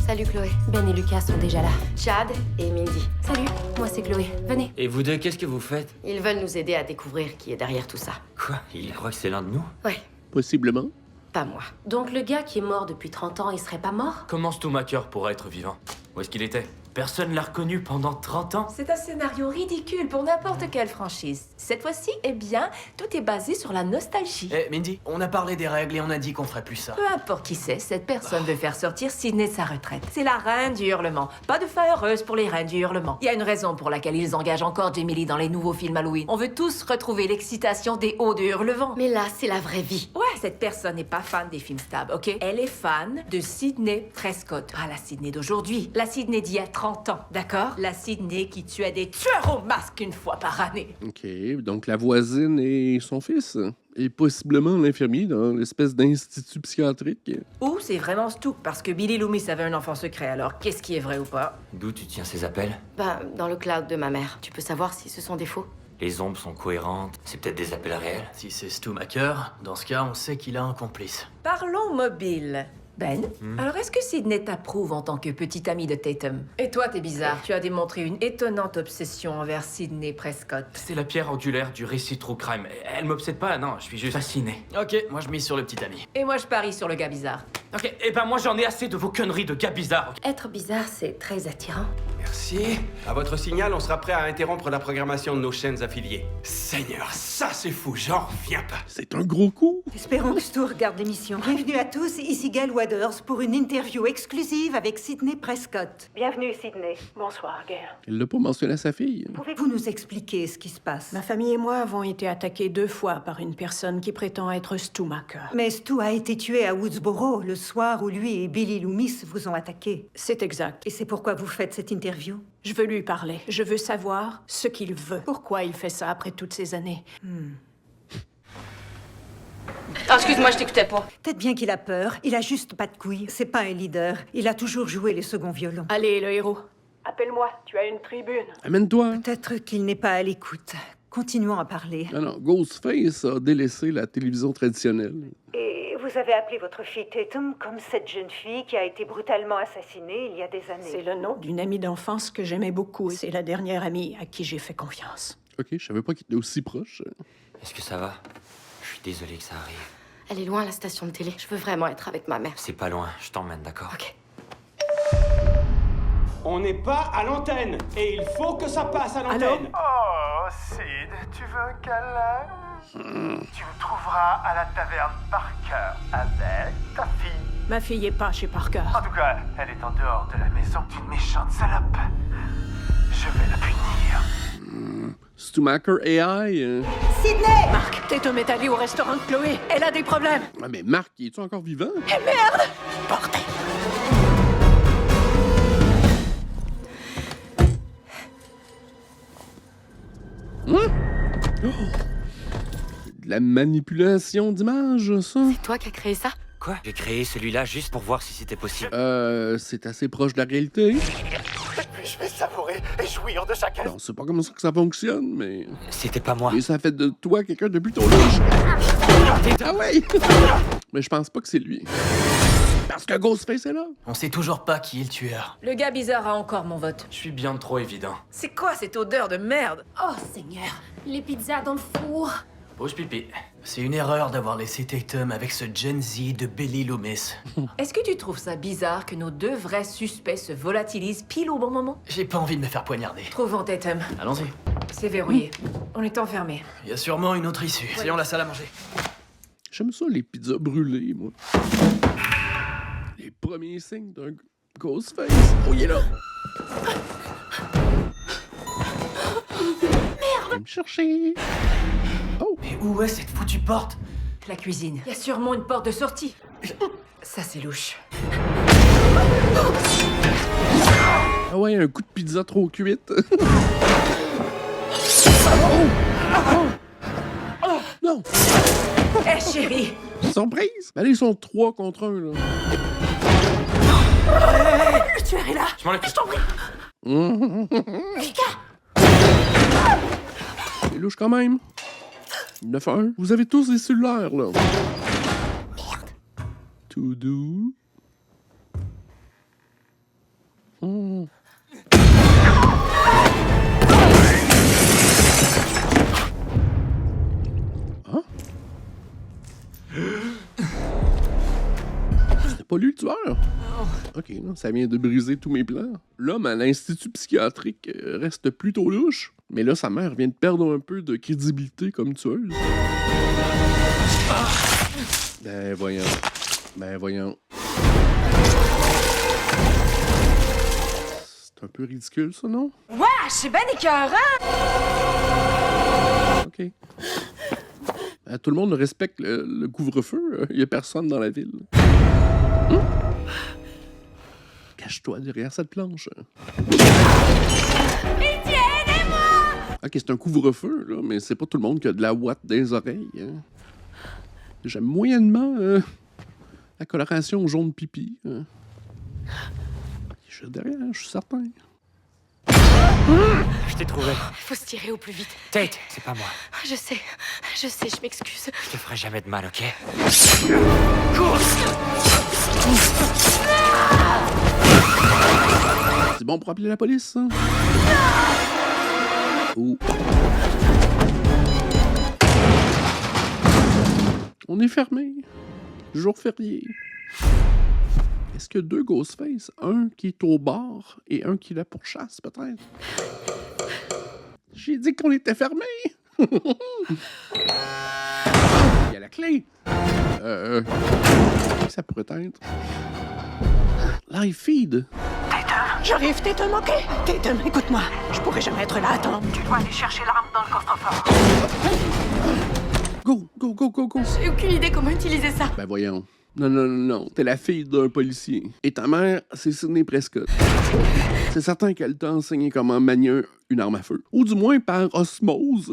Speaker 1: Salut Chloé. Ben et Lucas sont déjà là. Chad et Mindy. Salut, moi c'est Chloé. Venez.
Speaker 6: Et vous deux, qu'est-ce que vous faites?
Speaker 7: Ils veulent nous aider à découvrir qui est derrière tout ça.
Speaker 6: Quoi? Ils croient que c'est l'un de nous?
Speaker 7: Ouais,
Speaker 3: Possiblement.
Speaker 7: pas moi.
Speaker 1: Donc le gars qui est mort depuis 30 ans, il serait pas mort?
Speaker 19: Comment Stumacher pourrait être vivant?
Speaker 9: Où est-ce qu'il était? Personne l'a reconnu pendant 30 ans.
Speaker 14: C'est un scénario ridicule pour n'importe quelle franchise. Cette fois-ci, eh bien, tout est basé sur la nostalgie.
Speaker 9: Eh, Mindy, on a parlé des règles et on a dit qu'on ferait plus ça.
Speaker 14: Peu importe qui c'est, cette personne veut faire sortir Sydney de sa retraite. C'est la reine du hurlement. Pas de fin heureuse pour les reines du hurlement. Il y a une raison pour laquelle ils engagent encore Jamie Lee dans les nouveaux films Halloween. On veut tous retrouver l'excitation des hauts de hurlevent.
Speaker 1: Mais là, c'est la vraie vie.
Speaker 14: Ouais, cette personne n'est pas fan des films stab, ok? Elle est fan de Sydney Prescott. Pas la Sydney d'aujourd'hui. La Sydney d'il y a 30 ans, d'accord? La Sydney qui tuait des tueurs au masque une fois par année.
Speaker 3: OK, donc la voisine et son fils. Et possiblement l'infirmier dans l'espèce d'institut psychiatrique.
Speaker 14: Ou c'est vraiment Stu, parce que Billy Loomis avait un enfant secret, alors qu'est-ce qui est vrai ou pas?
Speaker 6: D'où tu tiens ces appels?
Speaker 1: Ben, dans le cloud de ma mère. Tu peux savoir si ce sont des faux?
Speaker 6: Les ombres sont cohérentes. C'est peut-être des appels réels.
Speaker 9: Si c'est Stu Macker, dans ce cas, on sait qu'il a un complice.
Speaker 14: Parlons mobile. Ben, alors est-ce que Sydney t'approuve en tant que petite amie de Tatum? Et toi, t'es bizarre. Tu as démontré une étonnante obsession envers Sydney Prescott.
Speaker 19: C'est la pierre angulaire du récit true crime. Elle m'obsède pas, non, je suis juste fasciné.
Speaker 9: Ok, moi je mise sur le petit ami.
Speaker 14: Et moi, je parie sur le gars bizarre.
Speaker 19: Ok, et ben moi j'en ai assez de vos conneries de gars bizarres.
Speaker 1: Être bizarre, c'est très attirant.
Speaker 16: Merci. À votre signal, on sera prêt à interrompre la programmation de nos chaînes affiliées. Seigneur, ça c'est fou, j'en reviens pas.
Speaker 3: C'est un gros coup.
Speaker 17: Espérons que Stu regarde l'émission. Bienvenue à tous, ici Gail Waders pour une interview exclusive avec Sydney Prescott. Bienvenue, Sydney.
Speaker 8: Bonsoir, Gail.
Speaker 3: Elle l'a pas mentionné à sa fille.
Speaker 17: Pouvez-vous nous expliquer ce qui se passe?
Speaker 8: Ma famille et moi avons été attaqués 2 fois par une personne qui prétend être Stu Macker.
Speaker 17: Mais Stu a été tué à Woodsboro le soir où lui et Billy Loomis vous ont attaqué.
Speaker 8: C'est exact.
Speaker 17: Et c'est pourquoi vous faites cette interview?
Speaker 8: Je veux lui parler. Je veux savoir ce qu'il veut. Pourquoi il fait ça après toutes ces années?
Speaker 15: Ah, excuse-moi, je t'écoutais pas.
Speaker 17: Peut-être bien qu'il a peur. Il a juste pas de couilles. C'est pas un leader. Il a toujours joué les seconds violons.
Speaker 8: Allez, le héros. Appelle-moi, tu as une tribune.
Speaker 3: Amène-toi.
Speaker 17: Peut-être qu'il n'est pas à l'écoute. Continuons à parler.
Speaker 3: Non, Ghostface a délaissé la télévision traditionnelle.
Speaker 17: Et vous avez appelé votre fille Tatum comme cette jeune fille qui a été brutalement assassinée il y a des années.
Speaker 8: C'est le nom d'une amie d'enfance que j'aimais beaucoup. C'est la dernière amie à qui j'ai fait confiance.
Speaker 3: OK, je savais pas qu'il était aussi proche.
Speaker 6: Est-ce que ça va? Je suis désolé que ça arrive.
Speaker 1: Elle est loin, la station de télé. Je veux vraiment être avec ma mère.
Speaker 6: C'est pas loin, je t'emmène, d'accord?
Speaker 1: Ok.
Speaker 20: On n'est pas à l'antenne et il faut que ça passe à l'antenne.
Speaker 4: Oh, Sid, tu veux un câlin? Tu me trouveras à la taverne Parker avec ta fille.
Speaker 8: Ma fille est pas chez Parker.
Speaker 4: En tout cas, elle est en dehors de la maison d'une méchante salope. Je vais la punir.
Speaker 3: Stu Macker AI.
Speaker 8: Sydney! Marc, Tatum est allée au restaurant de Chloé. Elle a des problèmes.
Speaker 3: Ah, mais Marc, es-tu encore vivant?
Speaker 8: Eh merde! Bordel!
Speaker 3: Hein? Oh! De la manipulation d'images, ça?
Speaker 1: C'est toi qui as créé ça?
Speaker 6: Quoi? J'ai créé celui-là juste pour voir si c'était possible.
Speaker 3: C'est assez proche de la réalité.
Speaker 4: Puis je vais savourer et jouir de chaque
Speaker 3: Non, c'est pas comme ça que ça fonctionne, mais...
Speaker 6: C'était pas moi.
Speaker 3: Et ça fait de toi quelqu'un de plutôt louche. Ah ouais! Mais je pense pas que c'est lui. Parce que Ghostface est là.
Speaker 9: On sait toujours pas qui est le tueur.
Speaker 14: Le gars bizarre a encore mon vote.
Speaker 19: Je suis bien trop évident.
Speaker 14: C'est quoi cette odeur de merde?
Speaker 1: Oh, Seigneur. Les pizzas dans le four.
Speaker 19: Bouge pipi.
Speaker 9: C'est une erreur d'avoir laissé Tatum avec ce Gen Z de Billy Loomis.
Speaker 14: Est-ce que tu trouves ça bizarre que nos 2 vrais suspects se volatilisent pile au bon moment?
Speaker 9: J'ai pas envie de me faire poignarder.
Speaker 14: Trouvons Tatum.
Speaker 9: Allons-y.
Speaker 14: C'est verrouillé. On est enfermés.
Speaker 9: Il y a sûrement une autre issue. Essayons la salle à manger.
Speaker 3: J'aime ça, les pizzas brûlées, moi. Les premiers signes d'un Ghostface. Oh, il est là. Merde! Viens me chercher. Oh!
Speaker 9: Mais où est cette foutue porte?
Speaker 14: La cuisine. Il y a sûrement une porte de sortie. Ça, c'est louche.
Speaker 3: Ah ouais, un coup de pizza trop cuite. Non!
Speaker 14: Hé, chérie!
Speaker 3: Surprise! Allez, ils sont 3 contre 1, là.
Speaker 14: Le tueur est là!
Speaker 19: Je m'en occupe.
Speaker 14: Je t'en prie!
Speaker 3: C'est louche quand même. 9-1. Vous avez tous des cellulaires, là.
Speaker 1: Merde.
Speaker 3: Tout doux. pas lui le tueur? Ok, non, ça vient de briser tous mes plans. L'homme à l'institut psychiatrique reste plutôt louche, mais là, sa mère vient de perdre un peu de crédibilité comme tueuse. Ben voyons. Ben voyons. C'est un peu ridicule, ça, non?
Speaker 10: Ouais, c'est ben écœurant!
Speaker 3: Ok. Tout le monde respecte le couvre-feu. Il y a personne dans la ville. Cache-toi derrière cette planche.
Speaker 10: Pitié, aidez-moi!
Speaker 3: Ok, c'est un couvre-feu, là, mais c'est pas tout le monde qui a de la ouate dans les oreilles. Hein. J'aime moyennement la coloration jaune pipi. Hein. Je suis derrière, je suis certain.
Speaker 19: Je t'ai trouvé.
Speaker 15: Faut se tirer au plus vite.
Speaker 19: Tate, c'est pas moi.
Speaker 15: Je sais, je m'excuse.
Speaker 19: Je te ferai jamais de mal, ok?
Speaker 3: C'est bon pour appeler la police, ça? Oh. On est fermé. Jour férié. Est-ce que deux Ghostface? Un qui est au bar et un qui la pourchasse, peut-être? J'ai dit qu'on était fermé! Il y a la clé! Ça pourrait être... Live feed!
Speaker 8: J'arrive, Tatum, ok? Tatum, écoute-moi. Je pourrais jamais être là à attendre. Tu dois aller chercher l'arme dans le coffre-fort.
Speaker 3: Go, go, go, go, go!
Speaker 15: J'ai aucune idée comment utiliser ça.
Speaker 3: Ben voyons. Non. T'es la fille d'un policier. Et ta mère, c'est Sidney Prescott. C'est certain qu'elle t'a enseigné comment manier une arme à feu. Ou du moins par osmose.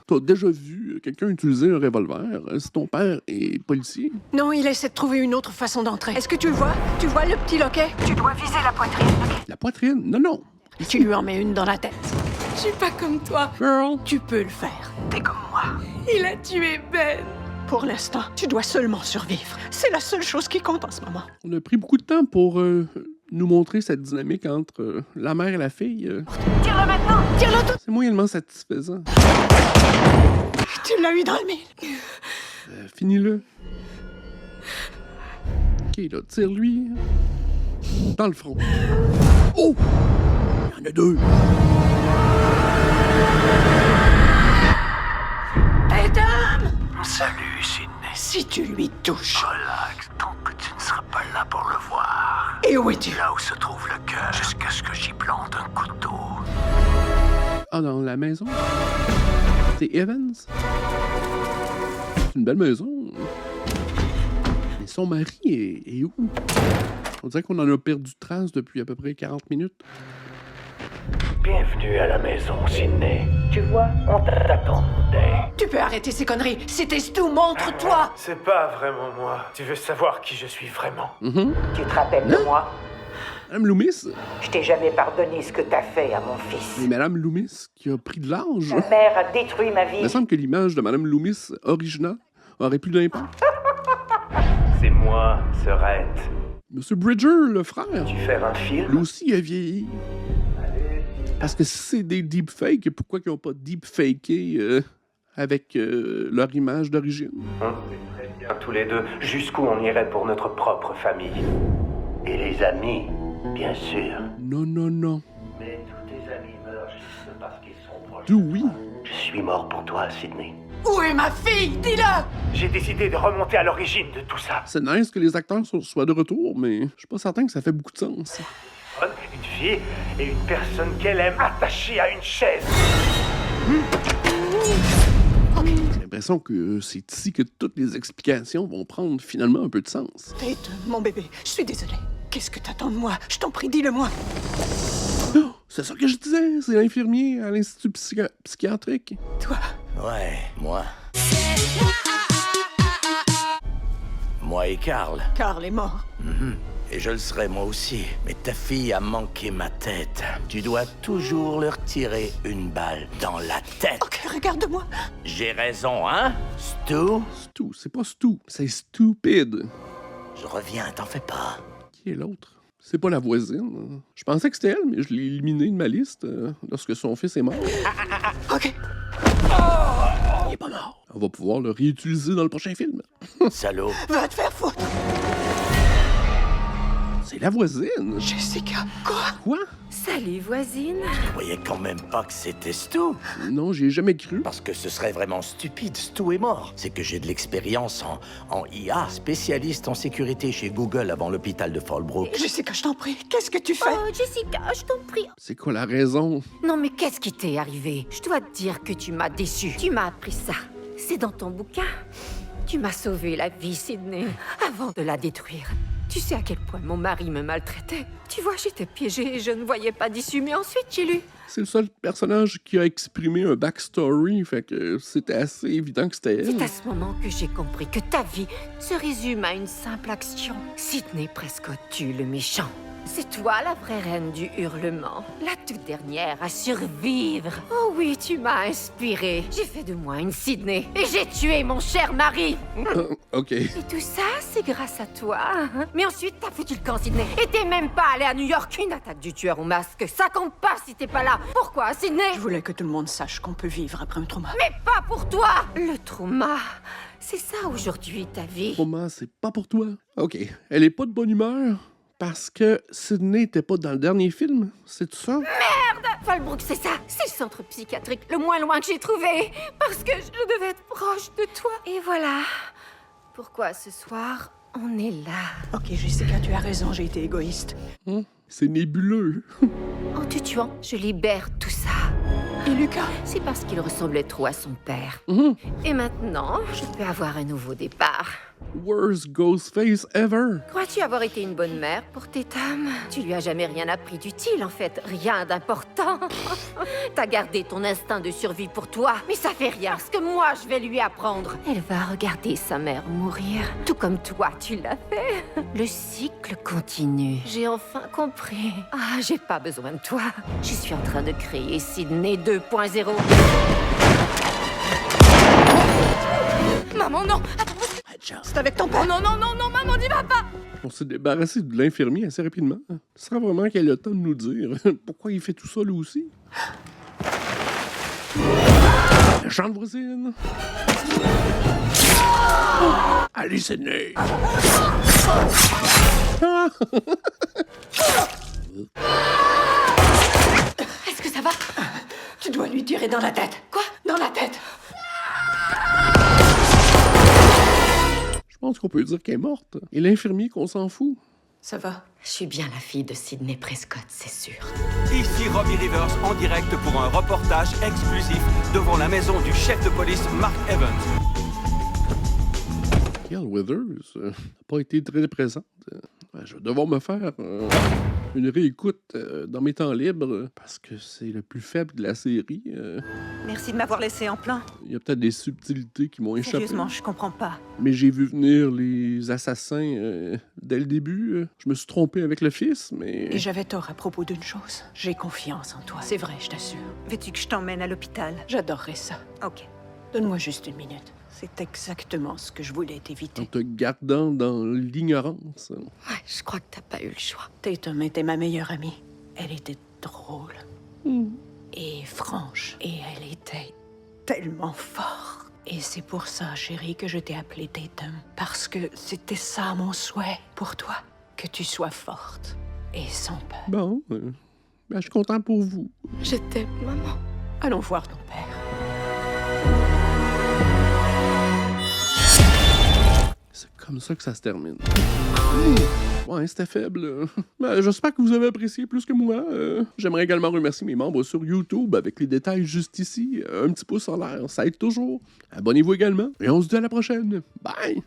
Speaker 3: T'as déjà vu quelqu'un utiliser un revolver si ton père est policier?
Speaker 8: Non, il essaie de trouver une autre façon d'entrer. Est-ce que tu le vois? Tu vois le petit loquet? Tu dois viser la poitrine, ok?
Speaker 3: La poitrine? Non.
Speaker 8: Tu lui en mets une dans la tête.
Speaker 15: Je suis pas comme toi.
Speaker 3: Girl.
Speaker 8: Tu peux le faire. T'es comme moi.
Speaker 15: Il a tué Ben.
Speaker 8: Pour l'instant, tu dois seulement survivre. C'est la seule chose qui compte en ce moment.
Speaker 3: On a pris beaucoup de temps pour nous montrer cette dynamique entre la mère et la fille.
Speaker 8: Tire-le maintenant! Tire-le tout!
Speaker 3: C'est moyennement satisfaisant.
Speaker 8: Tu l'as eu dans le mille.
Speaker 3: Finis-le. Ok, là, tire-lui. Dans le front. Oh! Il y en a deux.
Speaker 8: Tatum!
Speaker 4: Salut, Sidney.
Speaker 8: Si tu lui touches...
Speaker 4: Relax, tant que tu ne seras pas là pour le voir.
Speaker 8: Et où es-tu?
Speaker 4: Là où se trouve le cœur, jusqu'à ce que j'y plante un couteau.
Speaker 3: Ah, dans la maison? C'est Evans? C'est une belle maison. Mais son mari est où? On dirait qu'on en a perdu trace depuis à peu près 40 minutes.
Speaker 4: Bienvenue à la maison, Sidney. Tu vois, on t'attendait.
Speaker 8: Tu peux arrêter ces conneries. C'était Stu, montre-toi!
Speaker 4: C'est pas vraiment moi. Tu veux savoir qui je suis vraiment?
Speaker 21: Tu te rappelles de moi?
Speaker 3: Madame Loomis?
Speaker 21: Je t'ai jamais pardonné ce que t'as fait à mon fils.
Speaker 3: Mais Madame Loomis, qui a pris de l'âge.
Speaker 21: Ta mère a détruit ma vie.
Speaker 3: Il me semble que l'image de Madame Loomis originale aurait plus d'impact.
Speaker 4: C'est moi, Serette.
Speaker 3: Monsieur Bridger, le frère.
Speaker 4: Tu fais un film?
Speaker 3: Lui aussi a vieilli. Parce que si c'est des deepfakes, pourquoi ils n'ont pas deepfaké avec leur image d'origine?
Speaker 4: Très bien, tous les deux. Jusqu'où on irait pour notre propre famille? Et les amis, bien sûr.
Speaker 3: Non.
Speaker 4: Mais tous tes amis meurent juste parce qu'ils sont proches.
Speaker 3: Oui.
Speaker 4: Je suis mort pour toi, Sidney.
Speaker 8: Où est ma fille? Dis-le!
Speaker 4: J'ai décidé de remonter à l'origine de tout ça.
Speaker 3: C'est nice que les acteurs soient de retour, mais je suis pas certain que ça fait beaucoup de sens.
Speaker 4: Une fille et une personne qu'elle aime attachée à une chaise.
Speaker 3: J'ai l'impression que c'est ici que toutes les explications vont prendre finalement un peu de sens.
Speaker 8: Tatum, mon bébé, je suis désolée. Qu'est-ce que t'attends de moi? Je t'en prie, dis-le-moi.
Speaker 3: Oh, c'est ça que je disais, c'est l'infirmier à l'institut psychiatrique.
Speaker 8: Toi?
Speaker 18: Ouais, moi. Moi et Carl.
Speaker 8: Carl est mort.
Speaker 18: Et je le serai moi aussi. Mais ta fille a manqué ma tête. Tu dois toujours leur tirer une balle dans la tête.
Speaker 8: Ok, regarde-moi.
Speaker 18: J'ai raison, hein, Stu?
Speaker 3: Stu, c'est pas Stu, c'est stupide.
Speaker 18: Je reviens, t'en fais pas.
Speaker 3: Qui est l'autre? C'est pas la voisine. Je pensais que c'était elle, mais je l'ai éliminée de ma liste lorsque son fils est mort.
Speaker 8: Ok.
Speaker 3: Il est pas mort. On va pouvoir le réutiliser dans le prochain film.
Speaker 18: Salaud.
Speaker 8: Va te faire foutre.
Speaker 3: la voisine.
Speaker 8: Jessica, quoi?
Speaker 3: Quoi?
Speaker 7: Salut, voisine.
Speaker 18: Je croyais quand même pas que c'était Stu.
Speaker 3: Non, j'y ai jamais cru.
Speaker 18: Parce que ce serait vraiment stupide, Stu est mort. C'est que j'ai de l'expérience en IA, spécialiste en sécurité chez Google avant l'hôpital de Fallbrook.
Speaker 8: Jessica, je t'en prie, qu'est-ce que tu fais?
Speaker 7: Oh, Jessica, je t'en prie.
Speaker 3: C'est quoi la raison?
Speaker 7: Non, mais qu'est-ce qui t'est arrivé? Je dois te dire que tu m'as déçu. Tu m'as appris ça. C'est dans ton bouquin. Tu m'as sauvé la vie, Sydney, avant de la détruire. Tu sais à quel point mon mari me maltraitait. Tu vois, j'étais piégée et je ne voyais pas d'issue, mais ensuite j'ai lu.
Speaker 3: C'est le seul personnage qui a exprimé un backstory, fait que c'était assez évident que c'était elle.
Speaker 7: C'est à ce moment que j'ai compris que ta vie se résume à une simple action. Sydney Prescott tue le méchant. C'est toi la vraie reine du hurlement, la toute dernière à survivre. Oh oui, tu m'as inspirée. J'ai fait de moi une Sydney et j'ai tué mon cher mari.
Speaker 3: OK.
Speaker 7: Et tout ça, c'est grâce à toi. Mais ensuite, t'as foutu le camp, Sydney. Et t'es même pas allé à New York. Une attaque du tueur au masque, ça compte pas si t'es pas là. Pourquoi, Sydney?
Speaker 8: Je voulais que tout le monde sache qu'on peut vivre après un trauma.
Speaker 7: Mais pas pour toi. Le trauma, c'est ça aujourd'hui, ta vie.
Speaker 3: Trauma, c'est pas pour toi. OK. Elle est pas de bonne humeur parce que Sydney était pas dans le dernier film. C'est tout ça?
Speaker 7: Merde! Fallbrook, c'est ça. C'est le centre psychiatrique le moins loin que j'ai trouvé. Parce que je devais être proche de toi. Et voilà. Pourquoi ce soir, on est là.
Speaker 8: Ok, Jessica, tu as raison, j'ai été égoïste.
Speaker 3: C'est nébuleux.
Speaker 7: En te tuant, je libère tout ça.
Speaker 8: Et Lucas?
Speaker 7: C'est parce qu'il ressemblait trop à son père. Et maintenant, je peux avoir un nouveau départ.
Speaker 3: Worst Ghostface ever.
Speaker 7: Crois-tu avoir été une bonne mère pour tes Tom? Tu lui as jamais rien appris d'utile, en fait. Rien d'important. T'as gardé ton instinct de survie pour toi. Mais ça fait rien, ce que moi, je vais lui apprendre. Elle va regarder sa mère mourir. Tout comme toi, tu l'as fait. Le cycle continue. J'ai enfin compris. Ah, j'ai pas besoin de toi. Je suis en train de créer Sydney 2.0.
Speaker 8: Maman, non! Attends, c'est avec ton père! Non, non, non, non, maman, n'y va pas!
Speaker 3: On s'est débarrassé de l'infirmier assez rapidement. Ce sera vraiment qu'elle a le temps de nous dire pourquoi il fait tout ça lui aussi. La chambre voisine. Allez, Sydney!
Speaker 8: Est-ce que ça va? Tu dois lui tirer dans la tête. Quoi? Dans la tête?
Speaker 3: Je pense qu'on peut dire qu'elle est morte. Et l'infirmier qu'on s'en fout.
Speaker 8: Ça va?
Speaker 7: Je suis bien la fille de Sydney Prescott, c'est sûr.
Speaker 16: Ici Robbie Rivers en direct pour un reportage exclusif devant la maison du chef de police Mark Evans.
Speaker 3: Gail Weathers n'a pas été très présente. Je vais devoir me faire une réécoute dans mes temps libres parce que c'est le plus faible de la série.
Speaker 17: Merci de m'avoir laissé en plein.
Speaker 3: Il y a peut-être des subtilités qui m'ont échappé.
Speaker 17: Sérieusement, je comprends pas.
Speaker 3: Mais j'ai vu venir les assassins dès le début. Je me suis trompé avec le fils, mais...
Speaker 8: Et j'avais tort à propos d'une chose. J'ai confiance en toi. C'est vrai, je t'assure.
Speaker 17: Veux-tu que je t'emmène à l'hôpital?
Speaker 8: J'adorerais ça.
Speaker 17: Ok.
Speaker 8: Donne-moi juste une minute. C'est exactement ce que je voulais t'éviter.
Speaker 3: En te gardant dans l'ignorance.
Speaker 7: Ouais, je crois que t'as pas eu le choix.
Speaker 8: Tatum était ma meilleure amie. Elle était drôle. Et franche. Et elle était tellement forte. Et c'est pour ça, chérie, que je t'ai appelée Tatum. Parce que c'était ça mon souhait pour toi. Que tu sois forte. Et sans peur.
Speaker 3: Bon, je suis content pour vous.
Speaker 7: Je t'aime, maman.
Speaker 8: Allons voir ton père.
Speaker 3: C'est comme ça que ça se termine. Ouais, c'était faible. J'espère que vous avez apprécié plus que moi. J'aimerais également remercier mes membres sur YouTube avec les détails juste ici. Un petit pouce en l'air, ça aide toujours. Abonnez-vous également. Et on se dit à la prochaine. Bye!